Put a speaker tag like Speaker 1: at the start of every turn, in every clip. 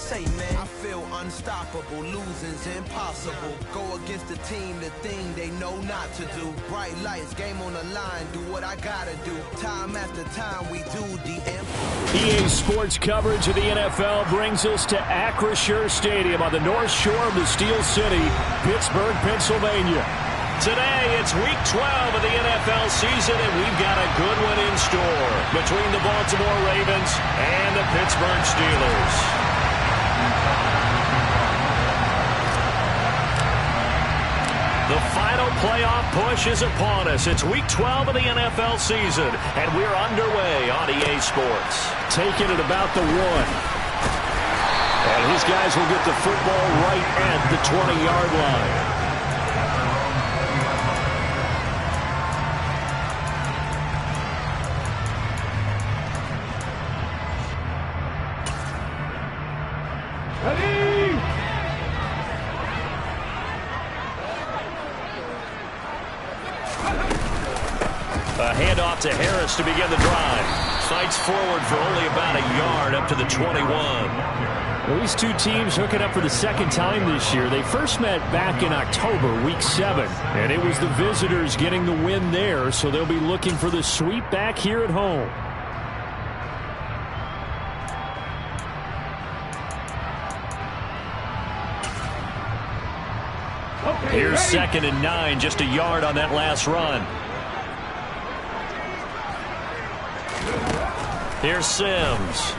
Speaker 1: say, man? I feel unstoppable, losing's impossible. Go against the team, the thing they know not to do. Bright lights, game on the line, do what I gotta do. Time after time, we do the impossible.
Speaker 2: EA Sports coverage of the NFL brings us to Acrisure Stadium on the north shore of the Steel City, Pittsburgh, Pennsylvania. Today, it's Week 12 of the NFL season, and we've got a good one in store between the Baltimore Ravens and the Pittsburgh Steelers. The final playoff push is upon us. It's Week 12 of the NFL season, and we're underway on EA Sports. Taking it about the 1. And his guys will get the football right at the 20-yard line. A handoff to Harris to begin the drive. Fights forward for only about a yard up to the 21. Well, these two teams hooking up for the second time this year. They first met back in October, Week 7. And it was the visitors getting the win there, so they'll be looking for the sweep back here at home. Here's 2nd and 9, just a yard on that last run. Here's Sims.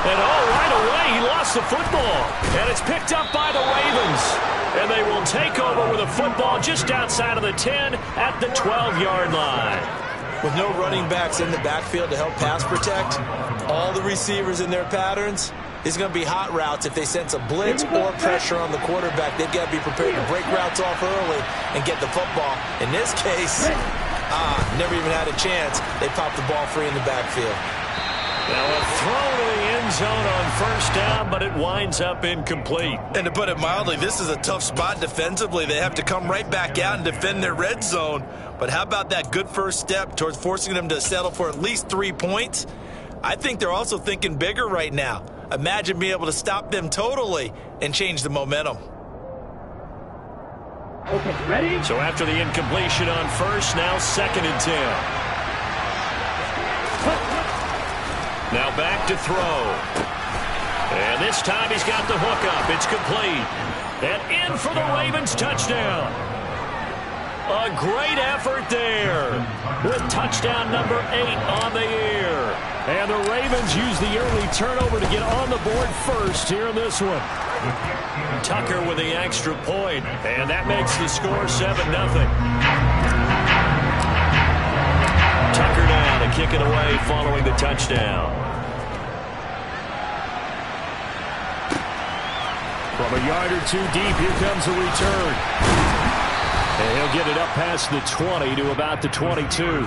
Speaker 2: And right away, he lost the football. And it's picked up by the Ravens. And they will take over with a football just outside of the 10 at the 12-yard line.
Speaker 3: With no running backs in the backfield to help pass protect, all the receivers in their patterns, it's going to be hot routes if they sense a blitz or pressure on the quarterback. They've got to be prepared to break routes off early and get the football. In this case, never even had a chance. They popped the ball free in the backfield.
Speaker 2: Now a throw to the end zone on first down, but it winds up incomplete.
Speaker 3: And to put it mildly, this is a tough spot defensively. They have to come right back out and defend their red zone. But how about that good first step towards forcing them to settle for at least 3 points? I think they're also thinking bigger right now. Imagine being able to stop them totally and change the momentum.
Speaker 2: Okay, ready? So after the incompletion on first, now 2nd and 10. Now back to throw. And this time he's got the hook up. It's complete. And in for the Ravens touchdown. A great effort there with touchdown number 8 on the year. And the Ravens use the early turnover to get on the board first here in this one. Tucker with the extra point, and that makes the score 7-0. Tucker down to kick it away following the touchdown. From a yard or 2 deep, here comes a return. And he'll get it up past the 20 to about the 22.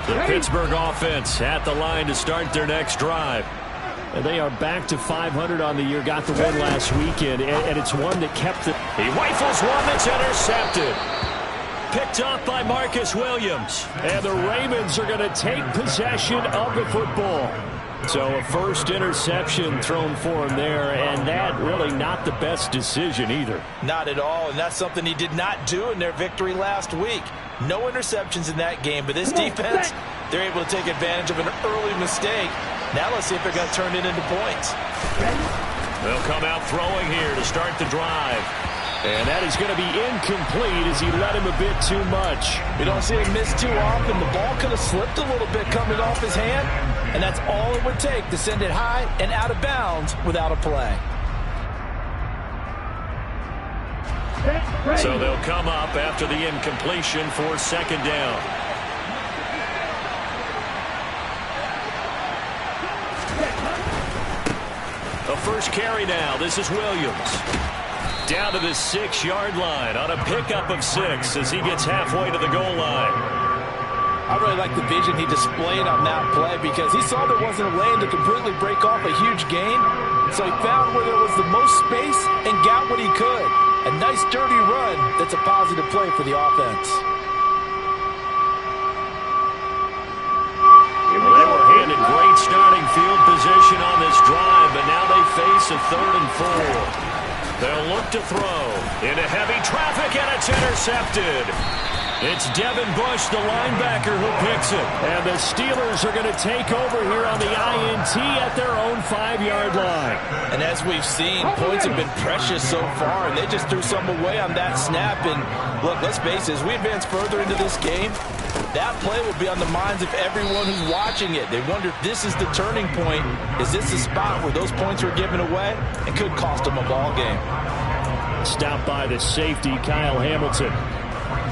Speaker 2: The Pittsburgh offense at the line to start their next drive. And they are back to 500 on the year, got the win last weekend, and it's one that kept it. He rifles one that's intercepted. Picked up by Marcus Williams. And the Ravens are going to take possession of the football. So a first interception thrown for him there, and that really not the best decision either.
Speaker 3: Not at all, and that's something he did not do in their victory last week. No interceptions in that game, but this defense, they're able to take advantage of an early mistake. Now let's see if they're going to turn it into points.
Speaker 2: They'll come out throwing here to start the drive. And that is going to be incomplete as he let him a bit too much.
Speaker 3: You don't see him miss too often. The ball could have slipped a little bit coming off his hand, and that's all it would take to send it high and out of bounds without a play.
Speaker 2: So they'll come up after the incompletion for 2nd down. The first carry now. This is Williams. Down to the 6-yard line on a pickup of 6 as he gets halfway to the goal line.
Speaker 3: I really like the vision he displayed on that play because he saw there wasn't a lane to completely break off a huge gain. So he found where there was the most space and got what he could. A nice dirty run that's a positive play for the offense.
Speaker 2: field position on this drive, but now they face a 3rd and 4. They'll look to throw into heavy traffic, and it's intercepted. It's Devin Bush, the linebacker, who picks it. And the Steelers are going to take over here on the INT at their own 5-yard line.
Speaker 3: And as we've seen, points have been precious so far, and they just threw some away on that snap. And look, let's face it, as we advance further into this game, that play will be on the minds of everyone who's watching it. They wonder if this is the turning point. Is this the spot where those points were given away? It could cost them a ball game.
Speaker 2: Stopped by the safety, Kyle Hamilton.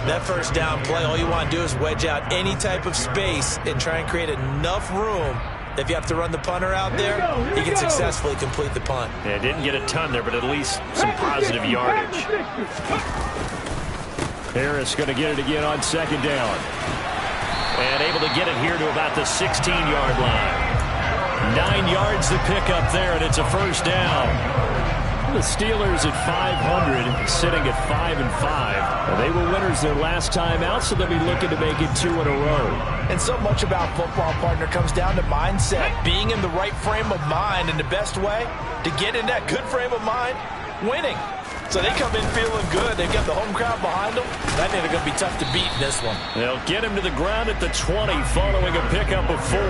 Speaker 3: That first down play, all you want to do is wedge out any type of space and try and create enough room. If you have to run the punter out there, he can successfully complete the punt.
Speaker 2: Yeah, didn't get a ton there, but at least some positive yardage. Harris going to get it again on 2nd down. And able to get it here to about the 16-yard line. 9 yards to pick up there, and it's a 1st down. The Steelers at 500, sitting at 5-5. They were winners their last time out, so they'll be looking to make it 2 in a row.
Speaker 3: And so much about football, partner, comes down to mindset. Being in the right frame of mind, and the best way to get in that good frame of mind, winning. So they come in feeling good. They've got the home crowd behind them. I think they're going to be tough to beat in this one.
Speaker 2: They'll get him to the ground at the 20 following a pickup of 4.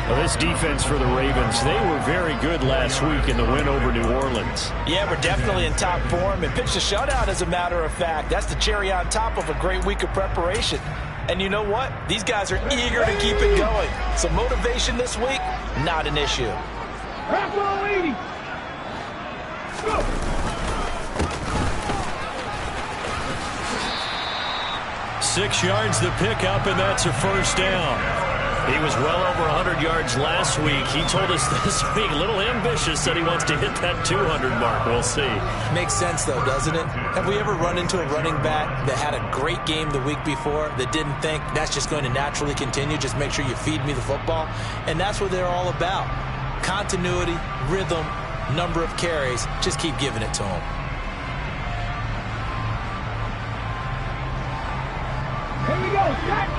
Speaker 2: Well, this defense for the Ravens, they were very good last week in the win over New Orleans.
Speaker 3: Yeah, we're definitely in top form and pitched a shutout, as a matter of fact. That's the cherry on top of a great week of preparation. And you know what? These guys are eager to keep it going. So motivation this week, not an issue.
Speaker 2: 6 yards to pick up, and that's a 1st down. He was well over 100 yards last week. He told us this week, a little ambitious, said he wants to hit that 200 mark. We'll see.
Speaker 3: Makes sense, though, doesn't it? Have we ever run into a running back that had a great game the week before that didn't think that's just going to naturally continue? Just make sure you feed me the football. And that's what they're all about. Continuity, rhythm, number of carries. Just keep giving it to them.
Speaker 4: Here we go. Set.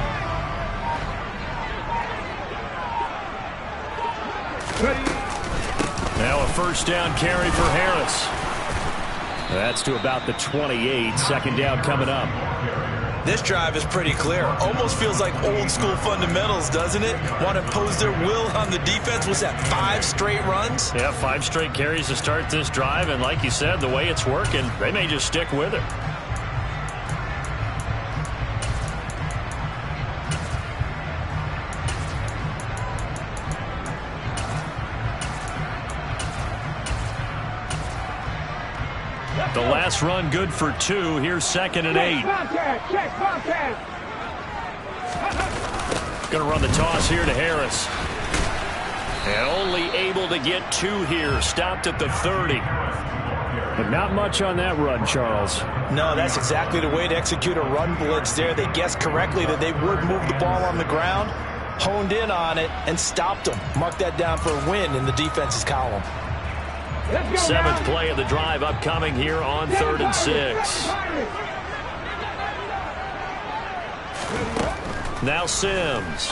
Speaker 2: Now a 1st down carry for Harris. That's to about the 28. 2nd down coming up.
Speaker 3: This drive is pretty clear. Almost feels like old school fundamentals, doesn't it? Want to impose their will on the defense. Was that 5 straight runs?
Speaker 2: Yeah, 5 straight carries to start this drive. And like you said, the way it's working, they may just stick with it. The last run good for 2. Here's 2nd and 8. Going to run the toss here to Harris. And only able to get 2 here. Stopped at the 30. But not much on that run, Charles.
Speaker 3: No, that's exactly the way to execute a run blitz there. They guessed correctly that they would move the ball on the ground, honed in on it, and stopped them. Mark that down for a win in the defense's column.
Speaker 2: 7th play of the drive upcoming here on 3rd and 6. Now Sims.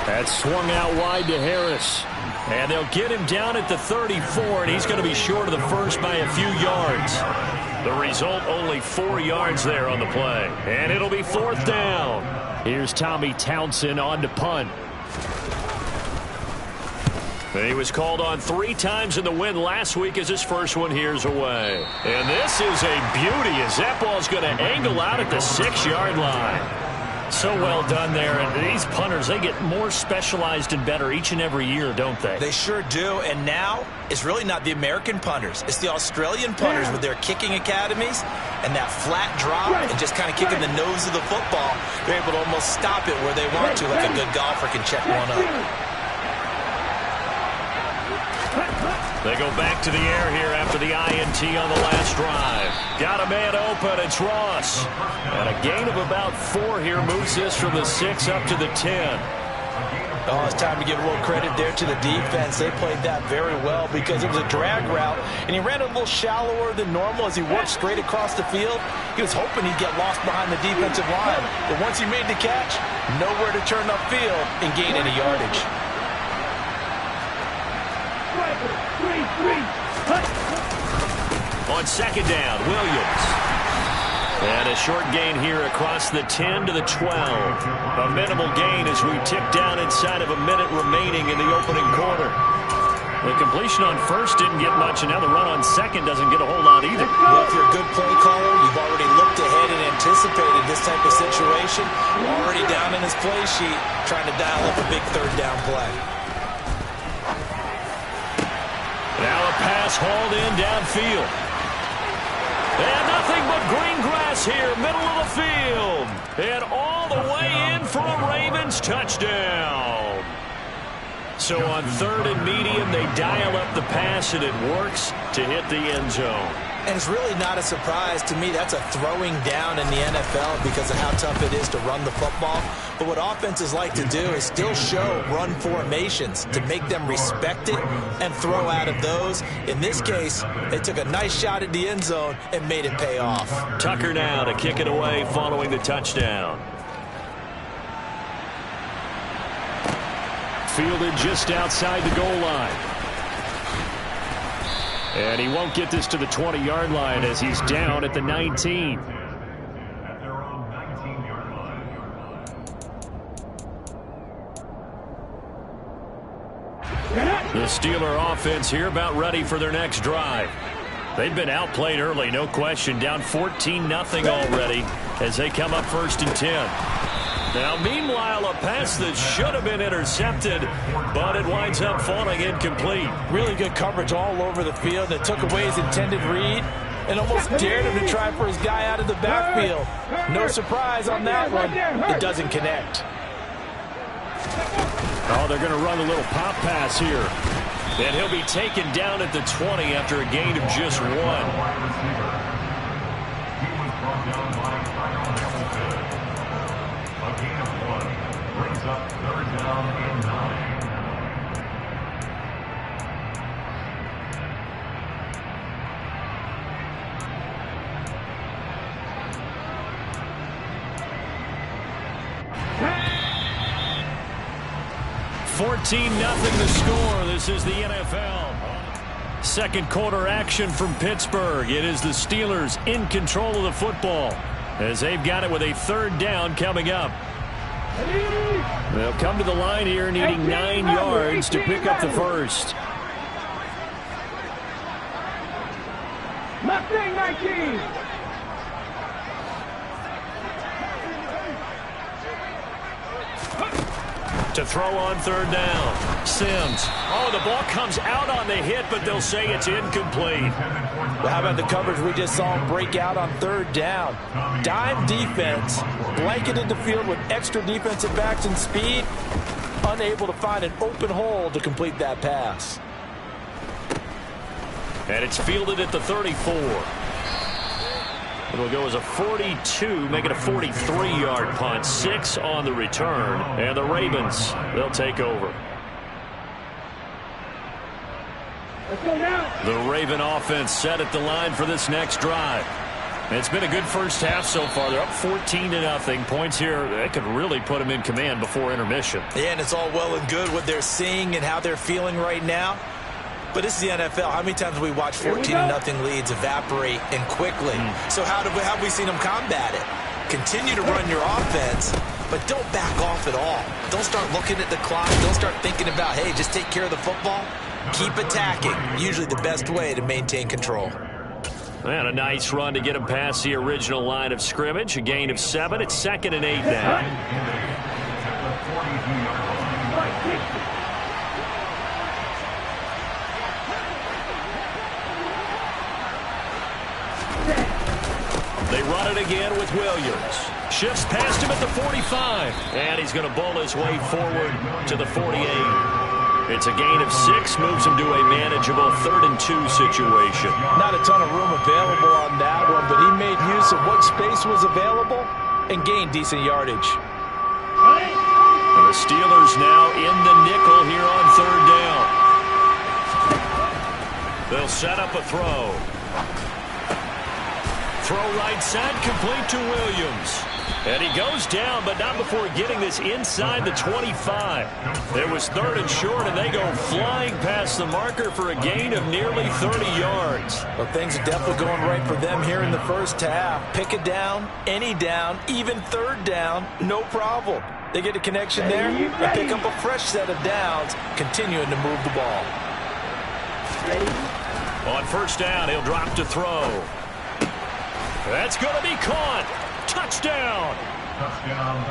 Speaker 2: That's swung out wide to Harris. And they'll get him down at the 34, and he's going to be short of the 1st by a few yards. The result, only 4 yards there on the play. And it'll be 4th down. Here's Tommy Townsend on to punt. He was called on 3 times in the win last week as his first one here's away. And this is a beauty as that ball's going to angle out at the 6-yard line. So well done there. And these punters, they get more specialized and better each and every year, don't they?
Speaker 3: They sure do. And now it's really not the American punters. It's the Australian punters with their kicking academies and that flat drop and just kind of kicking the nose of the football. They're able to almost stop it where they want to, like a good golfer can check one up.
Speaker 2: They go back to the air here after the INT on the last drive. Got a man open. It's Ross. And a gain of about 4 here moves this from the 6 up to the 10.
Speaker 3: Oh, it's time to give a little credit there to the defense. They played that very well because it was a drag route, and he ran a little shallower than normal as he worked straight across the field. He was hoping he'd get lost behind the defensive line, but once he made the catch, nowhere to turn upfield and gain any yardage.
Speaker 2: On second down, Williams. And a short gain here across the 10 to the 12. A minimal gain as we tick down inside of a minute remaining in the opening quarter. The completion on first didn't get much, and now the run on second doesn't get a whole lot either.
Speaker 3: Well, if you're a good play caller, you've already looked ahead and anticipated this type of situation. Already down in his play sheet, trying to dial up a big third down play.
Speaker 2: Now a pass hauled in downfield. And nothing but green grass here, middle of the field. And all the way in for a Ravens touchdown. So on third and medium, they dial up the pass, and it works to hit the end zone.
Speaker 3: And it's really not a surprise to me. That's a throwing down in the NFL because of how tough it is to run the football. But what offenses like to do is still show run formations to make them respect it and throw out of those. In this case, they took a nice shot at the end zone and made it pay off.
Speaker 2: Tucker now to kick it away following the touchdown. Fielded just outside the goal line. And he won't get this to the 20-yard line as he's down at the 19. The Steeler offense here about ready for their next drive. They've been outplayed early, no question. Down 14-0 already as they come up first and 10. Now, meanwhile, a pass that should have been intercepted, but it winds up falling incomplete.
Speaker 3: Really good coverage all over the field. It took away his intended read and almost dared him to try for his guy out of the backfield. No surprise on that one. It doesn't connect.
Speaker 2: Oh, they're going to run a little pop pass here. And he'll be taken down at the 20 after a gain of just 1. Nothing the score. This is the NFL. Second quarter action from Pittsburgh. It is the Steelers in control of the football as they've got it with a third down coming up. They'll come to the line here needing 9 yards to pick up the first.
Speaker 4: Mustang 19.
Speaker 2: To throw on third down. Sims. Oh, the ball comes out on the hit, but they'll say it's incomplete.
Speaker 3: Well, how about the coverage we just saw him break out on third down? Dime defense, blanketed the field with extra defensive backs and speed, unable to find an open hole to complete that pass.
Speaker 2: And it's fielded at the 34. It'll go as a 42, make it a 43-yard punt. 6 on the return. And the Ravens, they'll take over.
Speaker 4: Let's go now.
Speaker 2: The Raven offense set at the line for this next drive. And it's been a good first half so far. They're up 14-0. Points here, they could really put them in command before intermission.
Speaker 3: Yeah, and it's all well and good what they're seeing and how they're feeling right now. But this is the NFL. How many times have we watched 14-0 leads evaporate and quickly? So how have we seen them combat it? Continue to run your offense, but don't back off at all. Don't start looking at the clock. Don't start thinking about, hey, just take care of the football. Keep attacking. Usually the best way to maintain control.
Speaker 2: And a nice run to get him past the original line of scrimmage. A gain of 7. It's 2nd and 8 now. They run it again with Williams. Shifts past him at the 45. And he's going to bowl his way forward to the 48. It's a gain of 6, moves him to a manageable 3rd and 2 situation.
Speaker 3: Not a ton of room available on that one, but he made use of what space was available and gained decent yardage.
Speaker 2: And the Steelers now in the nickel here on third down. They'll set up a throw. Throw right side, complete to Williams. And he goes down, but not before getting this inside the 25. It was 3rd and short, and they go flying past the marker for a gain of nearly 30 yards.
Speaker 3: Well, things are definitely going right for them here in the first half. Pick a down, any down, even 3rd down, no problem. They get a connection there and pick up a fresh set of downs, continuing to move the ball.
Speaker 2: On 1st down, he'll drop to throw. That's going to be caught. Touchdown.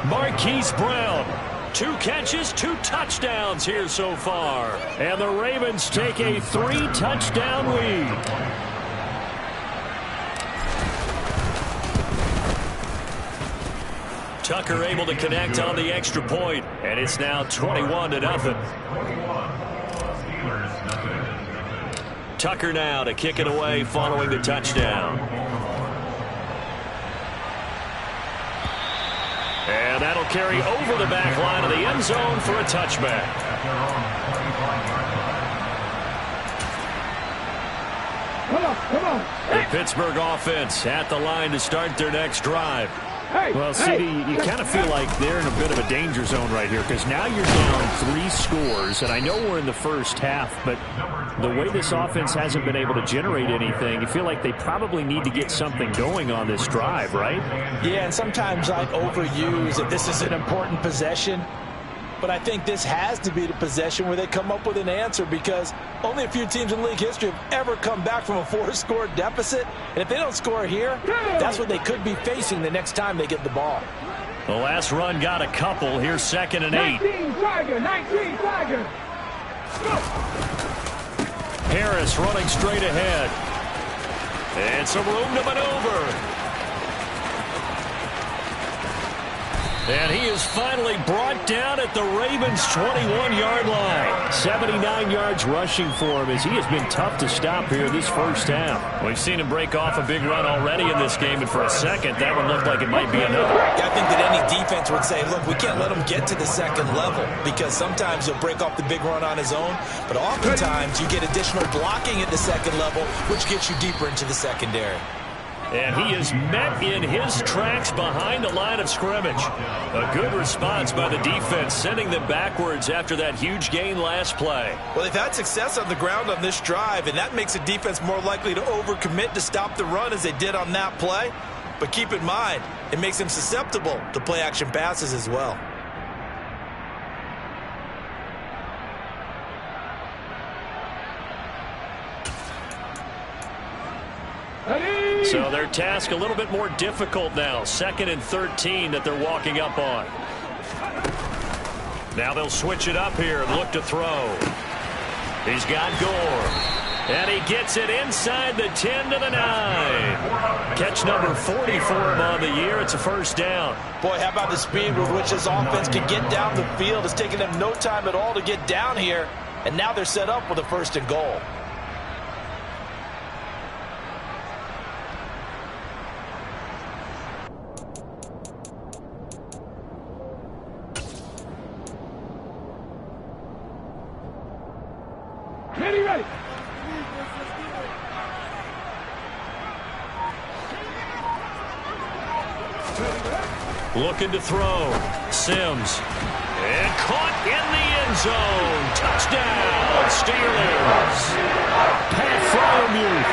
Speaker 2: Marquise Brown. 2 catches, 2 touchdowns here so far. And the Ravens take a 3-touchdown lead. Tucker able to connect on the extra point, and it's now 21-0. Tucker now to kick it away following the touchdown. And that'll carry over the back line of the end zone for a touchback.
Speaker 4: Come on.
Speaker 2: The Pittsburgh offense at the line to start their next drive.
Speaker 5: Well, CD, you kind of feel like they're in a bit of a danger zone right here because now you're down 3 scores, and I know we're in the first half, but the way this offense hasn't been able to generate anything, you feel like they probably need to get something going on this drive, right?
Speaker 3: Yeah, and sometimes I overuse that this is an important possession, but I think this has to be the possession where they come up with an answer because only a few teams in league history have ever come back from a 4-score deficit. And if they don't score here, that's what they could be facing the next time they get the ball.
Speaker 2: The last run got a couple. Here's 2nd and 8.
Speaker 4: 19 Tiger. Go.
Speaker 2: Harris running straight ahead. And some room to maneuver. And he is finally brought down at the Ravens' 21-yard line. 79 yards rushing for him as he has been tough to stop here this first half. We've seen him break off a big run already in this game, and for a second, that one looked like it might be another.
Speaker 3: I think that any defense would say, look, we can't let him get to the second level because sometimes he'll break off the big run on his own, but oftentimes you get additional blocking at the second level, which gets you deeper into the secondary.
Speaker 2: And he is met in his tracks behind the line of scrimmage. A good response by the defense, sending them backwards after that huge gain last play.
Speaker 3: Well, they've had success on the ground on this drive, and that makes the defense more likely to overcommit to stop the run as they did on that play. But keep in mind, it makes them susceptible to play-action passes as well.
Speaker 2: So their task a little bit more difficult now. 2nd and 13 that they're walking up on. Now they'll switch it up here and look to throw. He's got Gore. And he gets it inside the 10 to the 9. Catch number 40 for him on the year. It's a 1st down.
Speaker 3: Boy, how about the speed with which this offense can get down the field? It's taken them no time at all to get down here. And now they're set up with a 1st and goal.
Speaker 4: Ready.
Speaker 2: Looking to throw. Sims. And caught in the end zone. Touchdown, Steelers. Pat Freiermuth.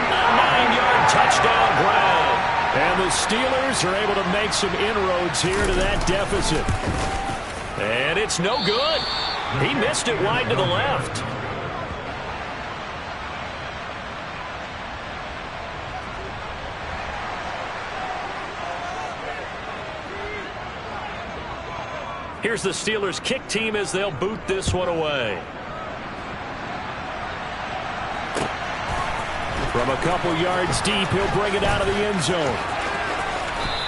Speaker 2: A 9-yard touchdown grab. And the Steelers are able to make some inroads here to that deficit. And it's no good. He missed it wide to the left. Here's the Steelers kick team as they'll boot this one away. From a couple yards deep, he'll bring it out of the end zone.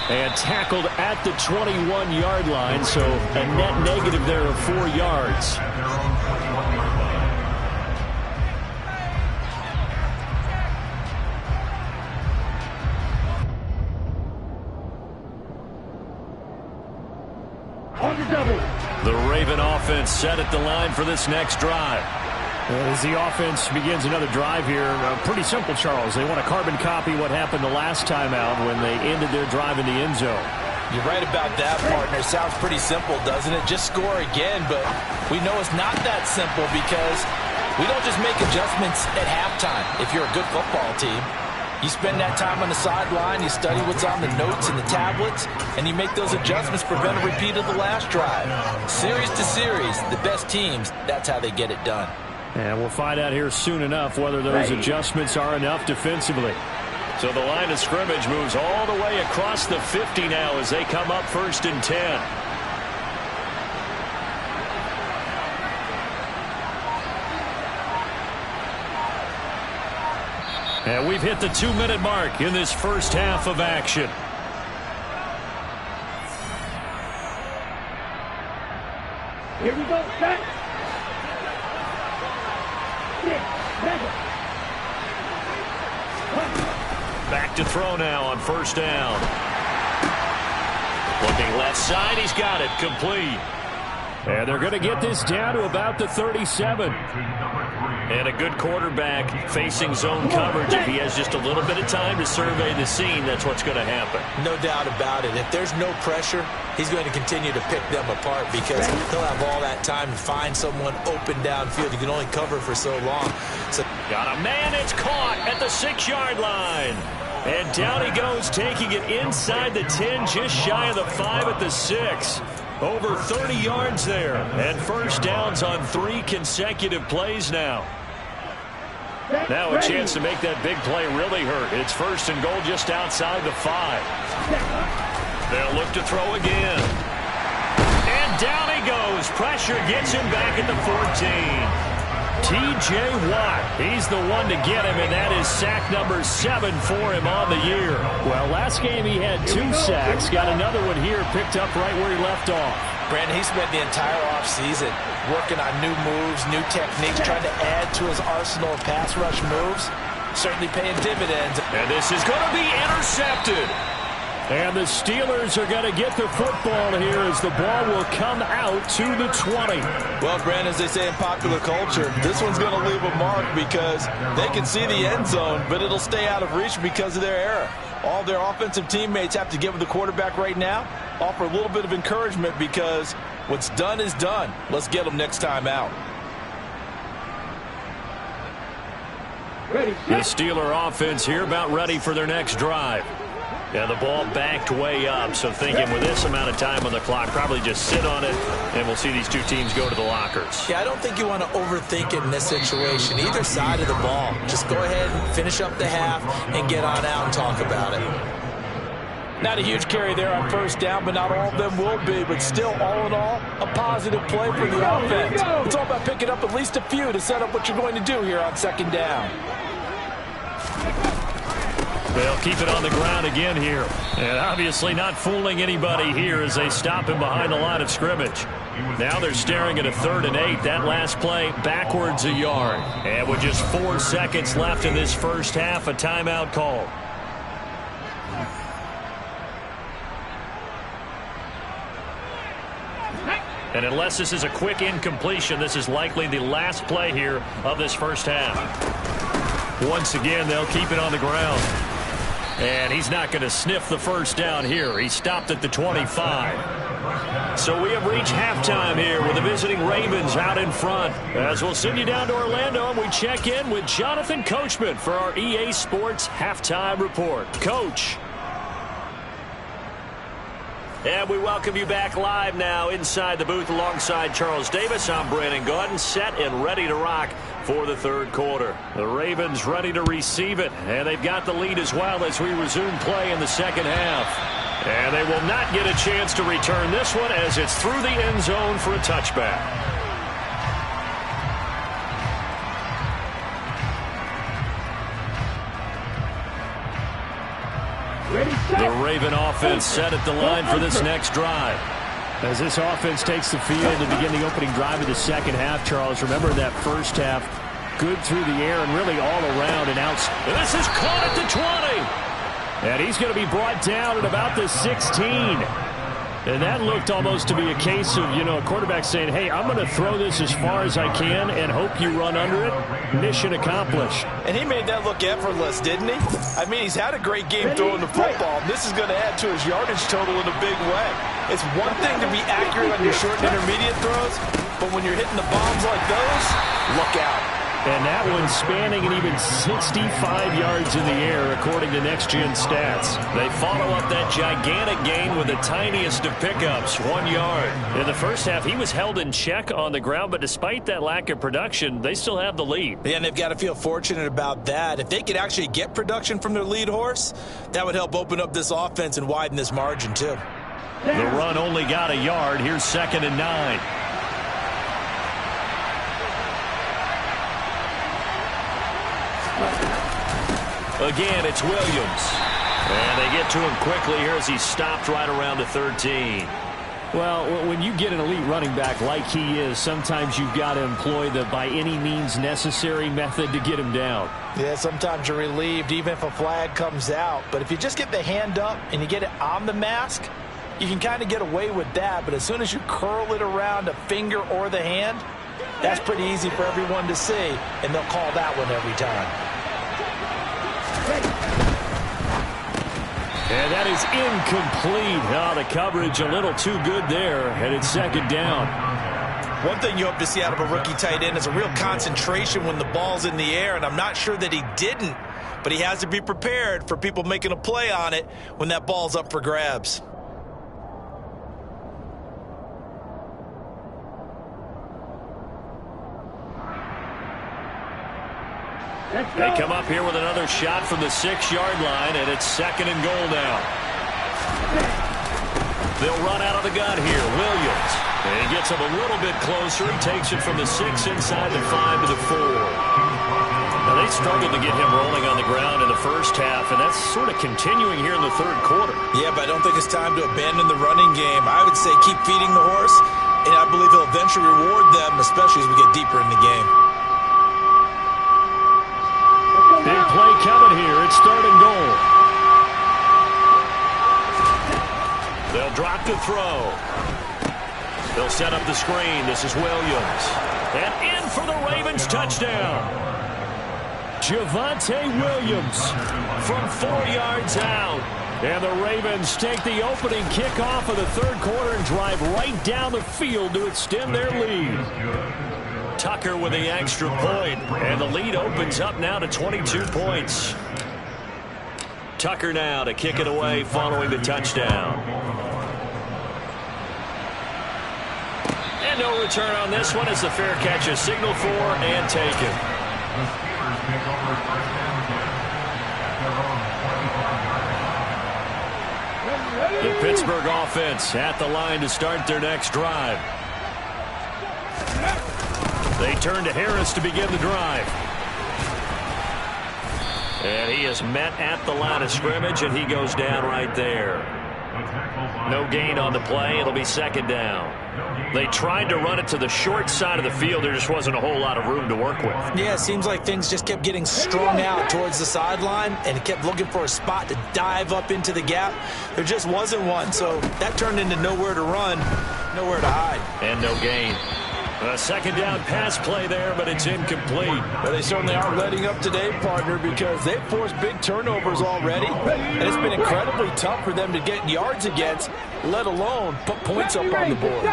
Speaker 2: And tackled at the 21-yard line, so a net negative there of 4 yards. The Raven offense set at the line for this next drive.
Speaker 5: As the offense begins another drive here, pretty simple, Charles. They want to carbon copy what happened the last time out when they ended their drive in the end zone.
Speaker 3: You're right about that, partner. Sounds pretty simple, doesn't it? Just score again, but we know it's not that simple because we don't just make adjustments at halftime. If you're a good football team, you spend that time on the sideline, you study what's on the notes and the tablets, and you make those adjustments, prevent a repeat of the last drive. Series to series, the best teams, that's how they get it done.
Speaker 5: And we'll find out here soon enough whether those adjustments are enough defensively.
Speaker 2: So the line of scrimmage moves all the way across the 50 now as they come up 1st and 10. And we've hit the 2-minute mark in this first half of action.
Speaker 4: Here we go. Set.
Speaker 2: Back to throw now on 1st down. Looking left side, he's got it, complete.
Speaker 5: And they're going to get this down to about the 37.
Speaker 2: And a good quarterback facing zone coverage. If he has just a little bit of time to survey the scene, that's what's going to happen.
Speaker 3: No doubt about it. If there's no pressure, he's going to continue to pick them apart because he'll have all that time to find someone open downfield. You can only cover for so long. So
Speaker 2: got a man, it's caught at the 6-yard line. And down he goes, taking it inside the 10, just shy of the 5 at the 6. Over 30 yards there. And 1st downs on 3 consecutive plays now. Now a chance to make that big play really hurt. It's 1st and goal just outside the 5. They'll look to throw again. And down he goes. Pressure gets him back at the 14. T.J. Watt, he's the one to get him, and that is sack number 7 for him on the year.
Speaker 5: Well, last game he had 2 sacks. Got another one here, picked up right where he left off.
Speaker 3: Brandon, he spent the entire offseason working on new moves, new techniques, trying to add to his arsenal of pass rush moves. Certainly paying dividends.
Speaker 2: And this is going to be intercepted.
Speaker 5: And the Steelers are going to get the football here as the ball will come out to the 20.
Speaker 3: Well, Brandon, as they say in popular culture, this one's going to leave a mark because they can see the end zone, but it'll stay out of reach because of their error. All their offensive teammates have to give the quarterback right now, offer a little bit of encouragement because what's done is done. Let's get them next time out.
Speaker 2: The Steeler offense here about ready for their next drive. And the ball backed way up, so thinking with this amount of time on the clock, probably just sit on it, and we'll see these two teams go to the lockers.
Speaker 3: Yeah, I don't think you want to overthink it in this situation. Either side of the ball. Just go ahead and finish up the half and get on out and talk about it. Not a huge carry there on 1st down, but not all of them will be. But still, all in all, a positive play for the offense. It's all about picking up at least a few to set up what you're going to do here on 2nd down.
Speaker 2: They'll keep it on the ground again here. And obviously not fooling anybody here as they stop him behind the line of scrimmage. Now they're staring at a 3rd and 8. That last play backwards a yard. And with just 4 seconds left in this first half, a timeout call. And unless this is a quick incompletion, this is likely the last play here of this first half. Once again, they'll keep it on the ground. And he's not going to sniff the 1st down here. He stopped at the 25. So we have reached halftime here with the visiting Ravens out in front. As we'll send you down to Orlando and we check in with Jonathan Coachman for our EA Sports Halftime Report. Coach. And we welcome you back live now inside the booth alongside Charles Davis. I'm Brandon Gaudin, set and ready to rock for the 3rd quarter. The Ravens ready to receive it, and they've got the lead as well as we resume play in the 2nd half. And they will not get a chance to return this one as it's through the end zone for a touchback. The Raven offense set at the line for this next drive.
Speaker 5: As this offense takes the field to begin the opening drive of the 2nd half, Charles, remember that 1st half, good through the air and really all around and out.
Speaker 2: And this is caught at the 20.
Speaker 5: And he's going to be brought down at about the 16. And that looked almost to be a case of, a quarterback saying, hey, I'm going to throw this as far as I can and hope you run under it. Mission accomplished.
Speaker 3: And he made that look effortless, didn't he? I mean, he's had a great game throwing the football. This is going to add to his yardage total in a big way. It's one thing to be accurate on your short and intermediate throws, but when you're hitting the bombs like those, look out.
Speaker 5: And that one spanning an even 65 yards in the air, according to Next Gen Stats.
Speaker 2: They follow up that gigantic gain with the tiniest of pickups, 1 yard.
Speaker 5: In the first half, he was held in check on the ground, but despite that lack of production, they still have the lead.
Speaker 3: Yeah, and they've got to feel fortunate about that. If they could actually get production from their lead horse, that would help open up this offense and widen this margin, too.
Speaker 5: The run only got a yard. Here's 2nd and 9.
Speaker 2: Again, it's Williams. And they get to him quickly here as he's stopped right around the 13.
Speaker 5: Well, when you get an elite running back like he is, sometimes you've got to employ the by any means necessary method to get him down.
Speaker 3: Yeah, sometimes you're relieved even if a flag comes out. But if you just get the hand up and you get it on the mask, you can kind of get away with that. But as soon as you curl it around a finger or the hand, that's pretty easy for everyone to see, and they'll call that one every time.
Speaker 5: And that is incomplete. Oh, the coverage a little too good there, and it's 2nd down.
Speaker 3: One thing you hope to see out of a rookie tight end is a real concentration when the ball's in the air, and I'm not sure that he didn't, but he has to be prepared for people making a play on it when that ball's up for grabs.
Speaker 2: They come up here with another shot from the 6-yard line, and it's 2nd and goal now. They'll run out of the gun here. Williams. And he gets him a little bit closer. He takes it from the 6 inside the 5 to the 4.
Speaker 5: Now, they struggled to get him rolling on the ground in the first half, and that's sort of continuing here in the 3rd quarter.
Speaker 3: Yeah, but I don't think it's time to abandon the running game. I would say keep feeding the horse, and I believe he'll eventually reward them, especially as we get deeper in the game.
Speaker 5: Big play coming here. It's 3rd and goal.
Speaker 2: They'll drop to throw. They'll set up the screen. This is Williams. And in for the Ravens touchdown.
Speaker 5: Javonte Williams
Speaker 2: From 4 yards out.
Speaker 5: And the Ravens take the opening kickoff of the 3rd quarter and drive right down the field to extend their lead.
Speaker 2: Tucker with the extra point, and the lead opens up now to 22 points. Tucker now to kick it away following the touchdown. And no return on this one as the fair catch is signaled for and taken.
Speaker 5: The Pittsburgh offense at the line to start their next drive. They turn to Harris to begin the drive.
Speaker 2: And he is met at the line of scrimmage, and he goes down right there. No gain on the play. It'll be 2nd down. They tried to run it to the short side of the field. There just wasn't a whole lot of room to work with.
Speaker 3: Yeah, it seems like things just kept getting strung out towards the sideline, and it kept looking for a spot to dive up into the gap. There just wasn't one, so that turned into nowhere to run, nowhere to hide.
Speaker 2: And no gain. A 2nd down pass play there, but it's incomplete.
Speaker 3: But they certainly aren't letting up today, partner, because they've forced big turnovers already. And it's been incredibly tough for them to get yards against, let alone put points up on the board.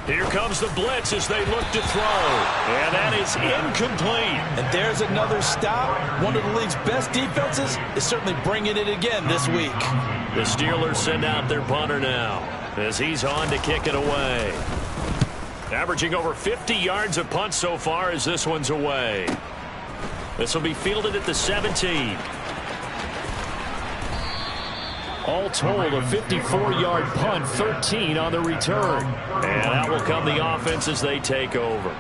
Speaker 2: Here comes the blitz as they look to throw. And that is incomplete.
Speaker 3: And there's another stop. One of the league's best defenses is certainly bringing it again this week.
Speaker 2: The Steelers send out their punter now as he's on to kick it away. Averaging over 50 yards a punt so far as this one's away. This will be fielded at the 17.
Speaker 5: All told, a 54-yard punt, 13 on the return.
Speaker 2: And that will come the offense as they take over.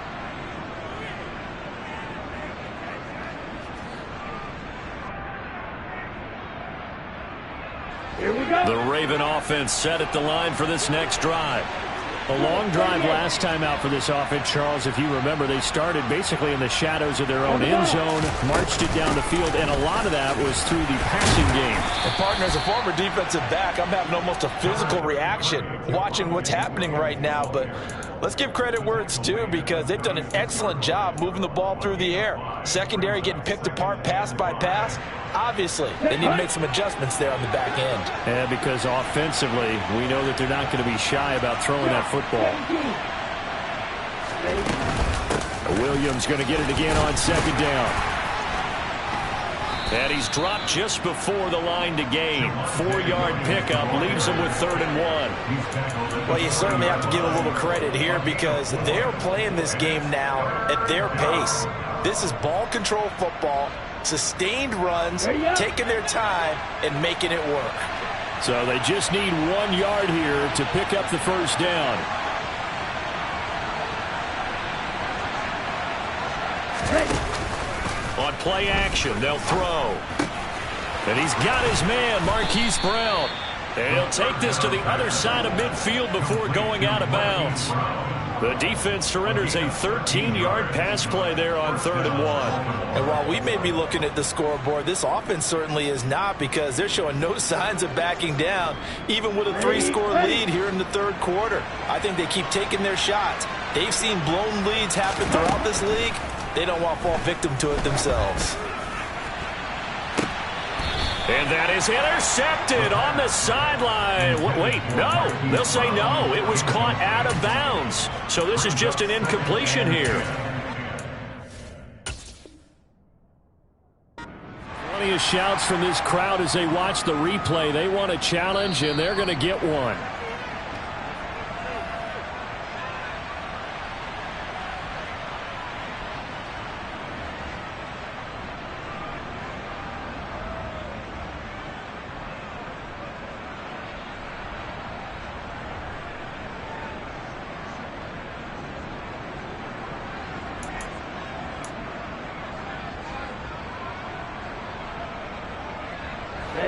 Speaker 4: Here we go.
Speaker 2: The Raven offense set at the line for this next drive.
Speaker 5: A long drive last time out for this offense, Charles. If you remember, they started basically in the shadows of their own end zone, marched it down the field, and a lot of that was through the passing game.
Speaker 3: And partner, as a former defensive back, I'm having almost a physical reaction watching what's happening right now. But let's give credit where it's due, because they've done an excellent job moving the ball through the air. Secondary getting picked apart pass by pass. Obviously, they need to make some adjustments there on the back end.
Speaker 5: Yeah, because offensively, we know that they're not going to be shy about throwing that football. Williams going to get it again on second down.
Speaker 2: And he's dropped just before the line to gain. 4-yard pickup leaves him with 3rd and 1.
Speaker 3: Well, you certainly have to give a little credit here, because they're playing this game now at their pace. This is ball control football, sustained runs, taking their time, and making it work.
Speaker 5: So they just need 1 yard here to pick up the first down.
Speaker 2: On play action, they'll throw. And he's got his man, Marquise Brown. And he'll take this to the other side of midfield before going out of bounds. The defense surrenders a 13-yard pass play there on 3rd and 1.
Speaker 3: And while we may be looking at the scoreboard, this offense certainly is not, because they're showing no signs of backing down, even with a 3-score lead here in the 3rd quarter. I think they keep taking their shots. They've seen blown leads happen throughout this league. They don't want to fall victim to it themselves.
Speaker 2: And that is intercepted on the sideline. Wait, no. They'll say no. It was caught out of bounds. So this is just an incompletion here.
Speaker 5: Plenty of shouts from this crowd as they watch the replay. They want a challenge, and they're going to get one.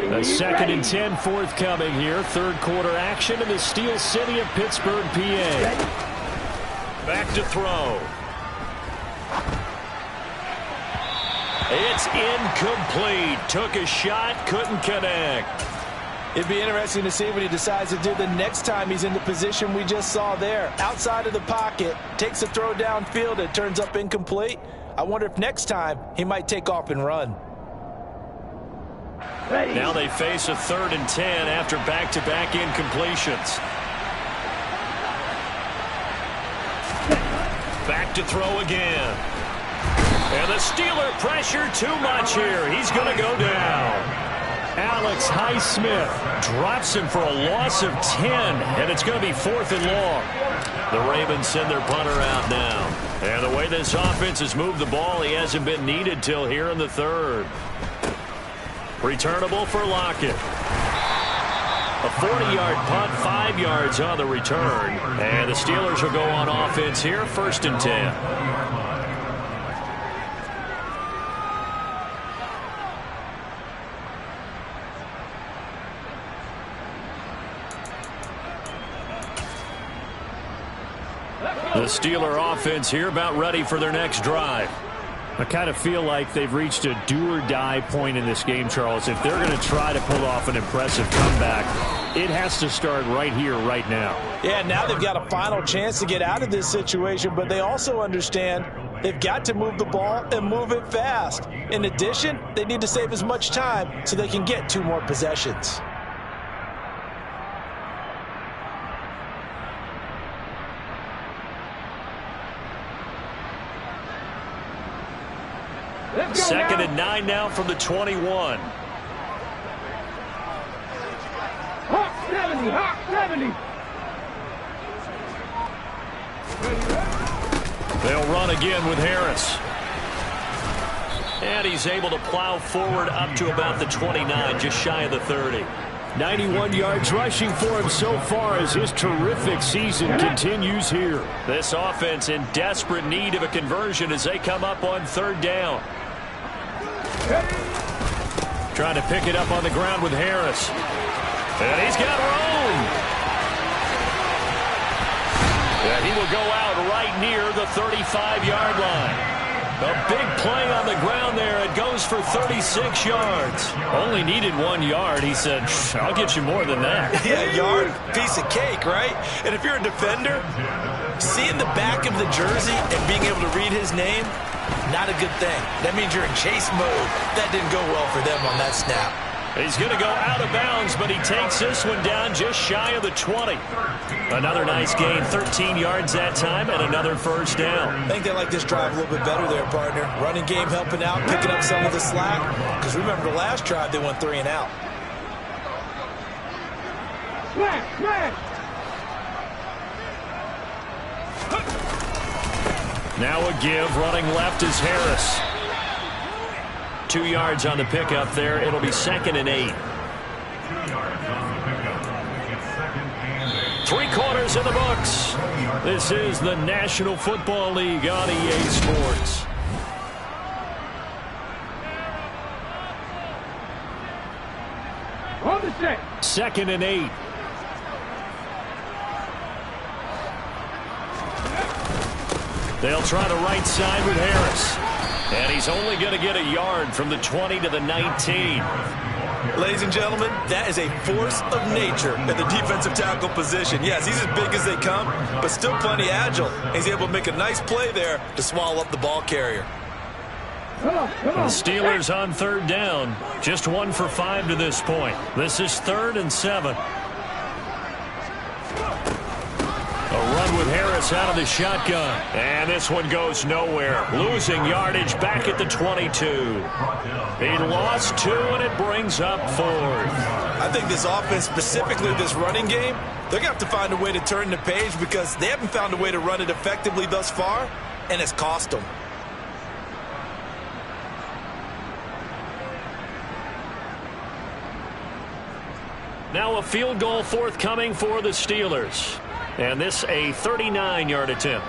Speaker 5: A 2nd and 10 forthcoming here. 3rd quarter action in the Steel City of Pittsburgh, PA.
Speaker 2: Back to throw. It's incomplete. Took a shot, couldn't connect.
Speaker 3: It'd be interesting to see what he decides to do the next time he's in the position we just saw there. Outside of the pocket, takes a throw downfield, it turns up incomplete. I wonder if next time he might take off and run.
Speaker 2: Now they face a 3rd and 10 after back-to-back incompletions. Back to throw again. And the Steeler pressure too much here. He's going to go down.
Speaker 5: Alex Highsmith drops him for a loss of 10, and it's going to be 4th and long.
Speaker 2: The Ravens send their punter out now. And the way this offense has moved the ball, he hasn't been needed till here in the 3rd. Returnable for Lockett. A 40-yard punt, 5 yards on the return. And the Steelers will go on offense here, 1st and 10. The Steeler offense here about ready for their next drive.
Speaker 5: I kind of feel like they've reached a do-or-die point in this game, Charles. If they're going to try to pull off an impressive comeback, it has to start right here, right now.
Speaker 3: Yeah, now they've got a final chance to get out of this situation, but they also understand they've got to move the ball and move it fast. In addition, they need to save as much time so they can get 2 more possessions.
Speaker 2: Second and 9 now from the 21.
Speaker 4: Hawk 70, Hawk 70.
Speaker 2: They'll run again with Harris. And he's able to plow forward up to about the 29, just shy of the 30.
Speaker 5: 91 yards rushing for him so far as his terrific season continues here.
Speaker 2: This offense in desperate need of a conversion as they come up on 3rd down.
Speaker 5: Trying to pick it up on the ground with Harris.
Speaker 2: And he's got room. And he will go out right near the 35-yard line. A big play on the ground there. It goes for 36 yards. Only needed 1 yard. He said, I'll get you more than that.
Speaker 3: Yeah, a yard, piece of cake, right? And if you're a defender, seeing the back of the jersey and being able to read his name, not a good thing. That means you're in chase mode. That didn't go well for them on that snap.
Speaker 2: He's going to go out of bounds, but he takes this one down just shy of the 20. Another nice gain, 13 yards that time, and another first down.
Speaker 3: I think they like this drive a little bit better there, partner. Running game helping out, picking up some of the slack. Because remember the last drive, they went 3 and out.
Speaker 2: Now a give, running left is Harris. 2 yards on the pickup there. It'll be 2nd and 8. 3 quarters in the books. This is the National Football League on EA Sports.
Speaker 4: On the set.
Speaker 2: 2nd and 8. They'll try the right side with Harris. And he's only going to get a yard from the 20 to the 19.
Speaker 3: Ladies and gentlemen, that is a force of nature at the defensive tackle position. Yes, he's as big as they come, but still plenty agile. He's able to make a nice play there to swallow up the ball carrier.
Speaker 2: The Steelers on 3rd down. Just 1 for 5 to this point. This is 3rd and 7. A run with Harris out of the shotgun. And this one goes nowhere. Losing yardage back at the 22. He lost 2, and it brings up 4th.
Speaker 3: I think this offense, specifically this running game, they're going to have to find a way to turn the page because they haven't found a way to run it effectively thus far, and it's cost them.
Speaker 2: Now a field goal forthcoming for the Steelers. And this a 39-yard attempt.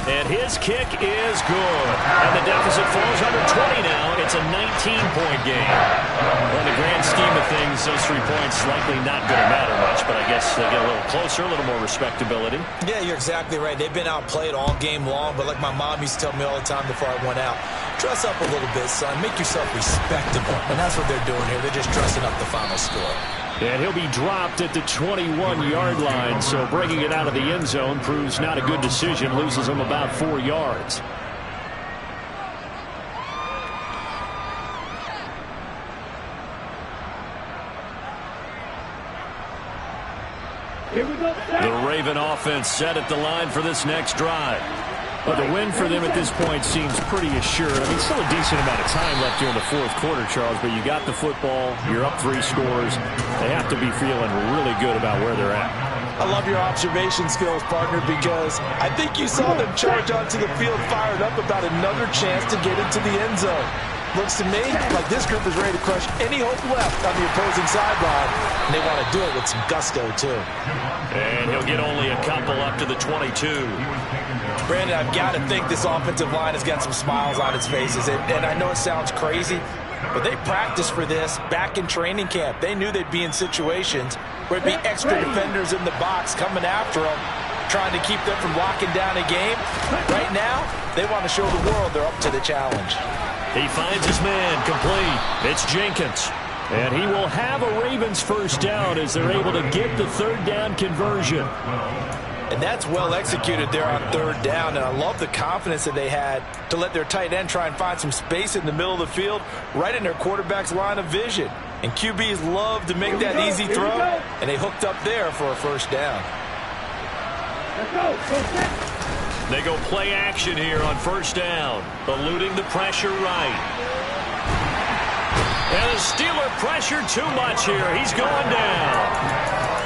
Speaker 2: And his kick is good. And the deficit falls under 20 now. It's a 19-point game. Well, in the grand scheme of things, those 3 points likely not going to matter much, but I guess they get a little closer, a little more respectability.
Speaker 3: Yeah, you're exactly right. They've been outplayed all game long, but like my mom used to tell me all the time before I went out, dress up a little bit, son. Make yourself respectable. And that's what they're doing here. They're just dressing up the final score.
Speaker 2: And he'll be dropped at the 21-yard line, so bringing it out of the end zone proves not a good decision. Loses him about 4 yards. The Raven offense set at the line for this next drive. But the win for them at this point seems pretty assured. I mean, still a decent amount of time left here in the 4th quarter, Charles, but you got the football, you're up 3 scores. They have to be feeling really good about where they're at.
Speaker 3: I love your observation skills, partner, because I think you saw them charge onto the field fired up about another chance to get into the end zone. Looks to me like this group is ready to crush any hope left on the opposing sideline, and they want to do it with some gusto, too.
Speaker 2: And he'll get only a couple up to the 22.
Speaker 3: Brandon, I've got to think this offensive line has got some smiles on its faces, and I know it sounds crazy, but they practiced for this back in training camp. They knew they'd be in situations where it'd be extra defenders in the box coming after them, trying to keep them from locking down a game. Right now, they want to show the world they're up to the challenge.
Speaker 2: He finds his man complete. It's Jenkins. And he will have a Ravens first down as they're able to get the 3rd down conversion.
Speaker 3: And that's well executed there on 3rd down. And I love the confidence that they had to let their tight end try and find some space in the middle of the field, right in their quarterback's line of vision. And QBs love to make that easy throw, and they hooked up there for a first down.
Speaker 2: They go play action here on 1st down, eluding the pressure right. And the Steeler pressure too much here. He's going down.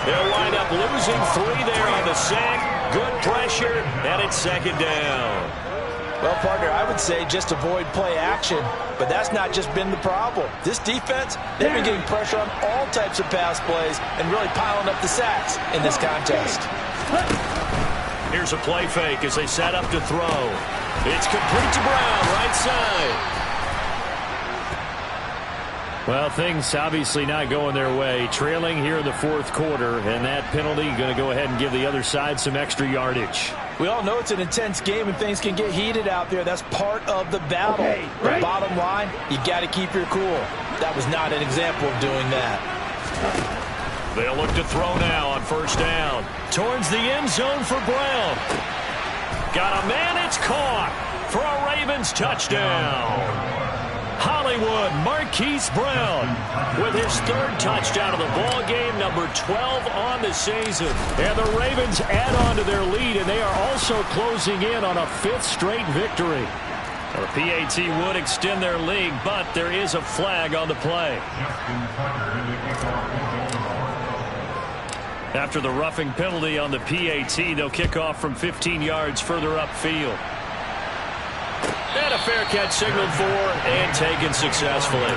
Speaker 2: They'll wind up losing 3 there on the sack. Good pressure, and it's 2nd down.
Speaker 3: Well, partner, I would say just avoid play action, but that's not just been the problem. This defense, they've been getting pressure on all types of pass plays and really piling up the sacks in this contest.
Speaker 2: Here's a play fake as they set up to throw. It's complete to Brown, right side.
Speaker 5: Well, things obviously not going their way. Trailing here in the fourth quarter, and that penalty going to go ahead and give the other side some extra yardage.
Speaker 3: We all know it's an intense game and things can get heated out there. That's part of the battle.
Speaker 4: Okay,
Speaker 3: The bottom line, you got to keep your cool. That was not an example of doing that.
Speaker 2: They'll look to throw now on first down. Towards the end zone for Brown. Got a man, it's caught for a Ravens touchdown. Hollywood Marquise Brown with his third touchdown of the ball game, number 12 on the season. And the Ravens add on to their lead, and they are also closing in on a fifth straight victory. The PAT would extend their lead, but there is a flag on the play. After the roughing penalty on the PAT, they'll kick off from 15 yards further upfield. And a fair catch signaled for and taken successfully.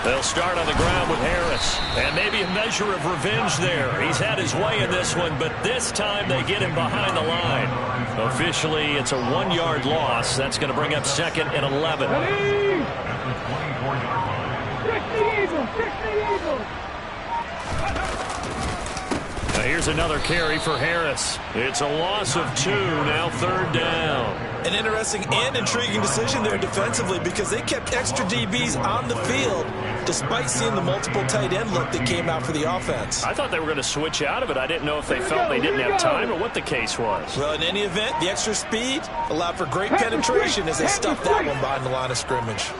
Speaker 2: They'll start on the ground with Harris. And maybe a measure of revenge there. He's had his way in this one, but this time they get him behind the line. Officially, it's a 1-yard loss. That's going to bring up 2nd and 11. Now here's another carry for Harris. It's a loss of 2, now 3rd down.
Speaker 3: An interesting and intriguing decision there defensively because they kept extra DBs on the field despite seeing the multiple tight end look that came out for the offense.
Speaker 2: I thought they were going to switch out of it. I didn't know if they felt they didn't have time or what the case was.
Speaker 3: Well, in any event, the extra speed allowed for great penetration as they stuffed that one behind the line of scrimmage.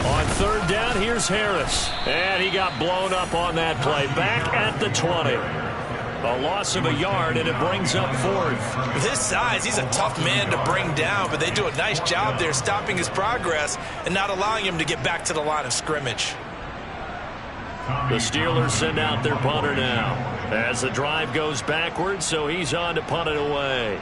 Speaker 2: On 3rd down, here's Harris. And he got blown up on that play. Back at the 20. A loss of a yard, and it brings up 4th.
Speaker 3: With his size, he's a tough man to bring down, but they do a nice job there stopping his progress and not allowing him to get back to the line of scrimmage.
Speaker 2: The Steelers send out their punter now as the drive goes backwards, so he's on to punt it away.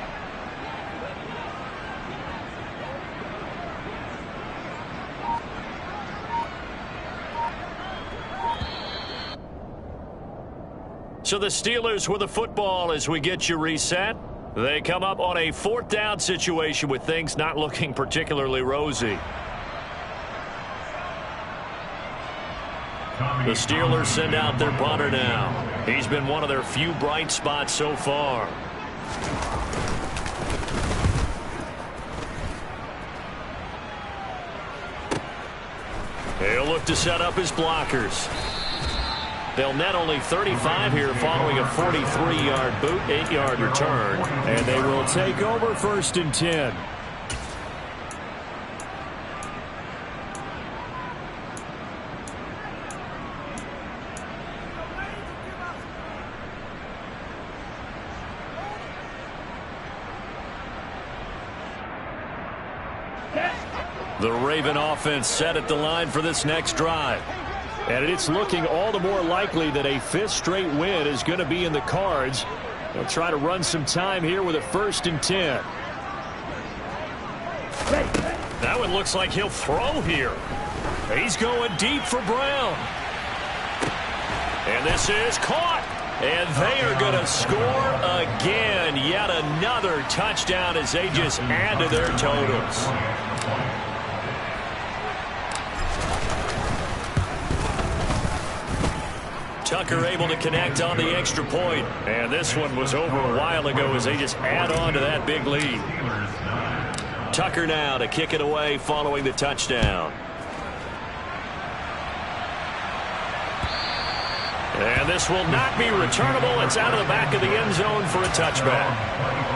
Speaker 2: So the Steelers with the football as we get you reset. They come up on a 4th down situation with things not looking particularly rosy. The Steelers send out their punter now. He's been one of their few bright spots so far. He'll look to set up his blockers. They'll net only 35 here following a 43-yard boot, 8-yard return. And they will take over 1st and 10. The Raven offense set at the line for this next drive. And it's looking all the more likely that a 5th straight win is going to be in the cards. They'll try to run some time here with a 1st and 10. That one looks like he'll throw here. He's going deep for Brown. And this is caught. And they are going to score again. Yet another touchdown as they just add to their totals. Tucker able to connect on the extra point. And this one was over a while ago as they just add on to that big lead. Tucker now to kick it away following the touchdown. And this will not be returnable. It's out of the back of the end zone for a touchback.